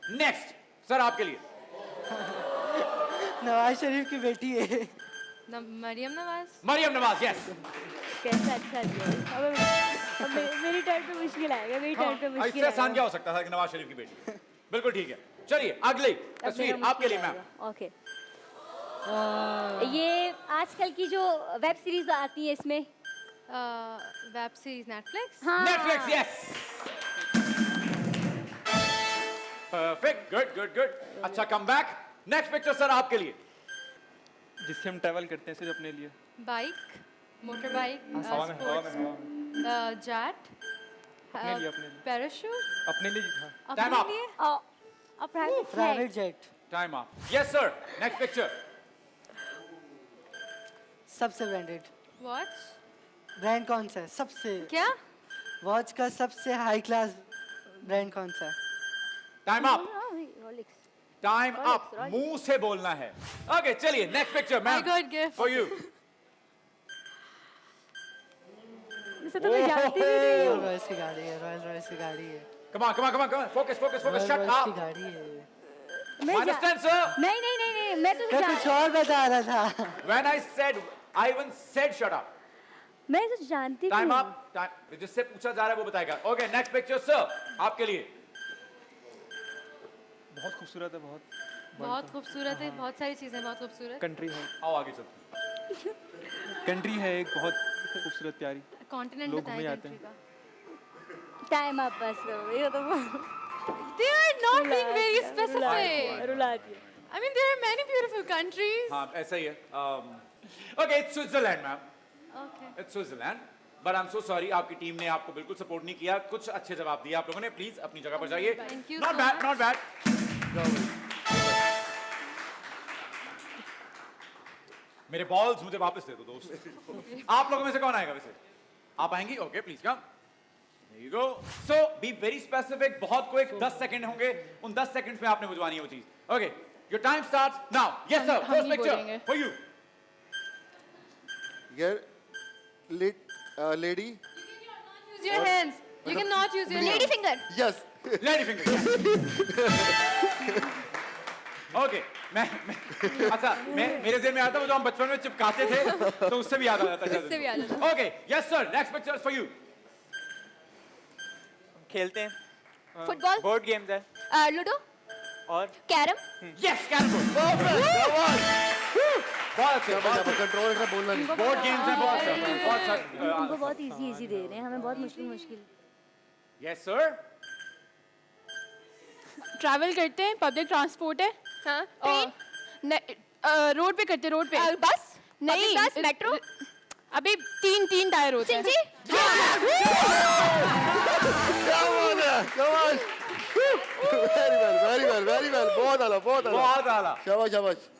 Next sir आपके लिए। नवाज शरीफ की बेटी है। मरियम नवाज। मरियम नवाज, यस। कैसा अच्छा दिया। अब मेरी टर्न पे मुश्किल आएगा, मेरी टर्न पे मुश्किल इससे आसान क्या हो सकता था कि नवाज शरीफ की बेटी। बिल्कुल ठीक है, चलिए अगली तस्वीर आपके लिए मैम। ओके, ये आजकल की जो वेब सीरीज आती है इसमें, वेब सीरीज नेटफ्लिक्स। हाँ Netflix, yes. Perfect, good good good, अच्छा come back. Next picture sir आपके लिए। जिससे हम ट्रैवल करते हैं सिर्फ अपने लिए। बाइक, मोटर बाइक, हवा में जेट, अपने लिए पैराशूट, अपने लिए था। Time अपने up. लिए। Private jet. Time up, yes sir. Next picture. सबसे ब्रांडेड वॉच। ब्रांड कौन सा है सबसे? क्या? वॉच का सबसे हाई क्लास ब्रांड कौन सा है? Time up, Rolex. Time up, मुंह से बोलना है। ओके चलिए next picture ma'am. I got gift. For you. इसे तो मैं जानती भी नहीं हूँ। रॉयस की गाड़ी है, रॉयस रॉयस की गाड़ी है। Come on come on come on, focus focus focus, shut Royce की अप। गाड़ी है। Minus 10 sir. नहीं, मैं तो मैं कुछ और बता रहा था। When I even said shut up. मैं तो जानती टाइम नहीं अप, टाइम, जिससे पूछा जा रहा है वो बताएगा। ओके नेक्स्ट पिक्चर सर आपके लिए। बहुत खूबसूरत है, बहुत खूबसूरत है, बहुत सारी चीजें बहुत खूबसूरत। कंट्री है, आओ आगे चलते हैं। कंट्री है एक बहुत खूबसूरत प्यारी। कॉन्टिनेंट लोग घूमने बताएं जाते कंट्री हैं। का। टाइम अप बस करो, ये तो They are not being very specific. रुला दिया। I mean, there are many beautiful countries. हाँ ऐसा ही है। Okay it's Switzerland ma'am, Okay. It's Switzerland. But I am so sorry, आपकी टीम ने आपको बिल्कुल सपोर्ट नहीं किया। कुछ अच्छे जवाब दिए आप लोगों ने। प्लीज अपनी जगह पर जाइए। Thank you not so bad, much. Not bad. मेरे बॉल्स मुझे वापस दे दो दोस्त। आप लोगों में से कौन आएगा वैसे? आप आएंगी? Okay please come. There you go. So be very specific. बहुत क्विक, 10 सेकंड होंगे। उन 10 सेकंड्स में आपने बुझवानी है वो चीज। Okay, your time starts now. Yes sir. हम First ही picture बोलेंगे। for you. Lady. Use your hands. You cannot use your lady finger. Yes. Lady finger. Okay अच्छा मेरे ज़हन में आता है वो जो हम बचपन में चिपकाते थे तो उससे भी याद आ जाता है। उससे भी याद आता है। Okay yes sir, next picture for you. खेलते हैं, फुटबॉल, बोर्ड गेम्स है लूडो और कैरम। यस कैरम बोर्ड, बहुत अच्छे, कंट्रोल से बोलना नहीं। बोर्ड गेम्स हैं बहुत उनको बहुत इजी दे रहे हैं, हमें बहुत मुश्किल। Yes sir. ट्रैवल करते हैं, पब्लिक ट्रांसपोर्ट है। हाँ, ट्रेन, रोड पे करते हैं, रोड पे। बस नहीं, बस, मेट्रो। अभी तीन टायर होते हैं। चिंची। Very well. Very well. Very well. बहुत आला. बहुत आला। शाबाश.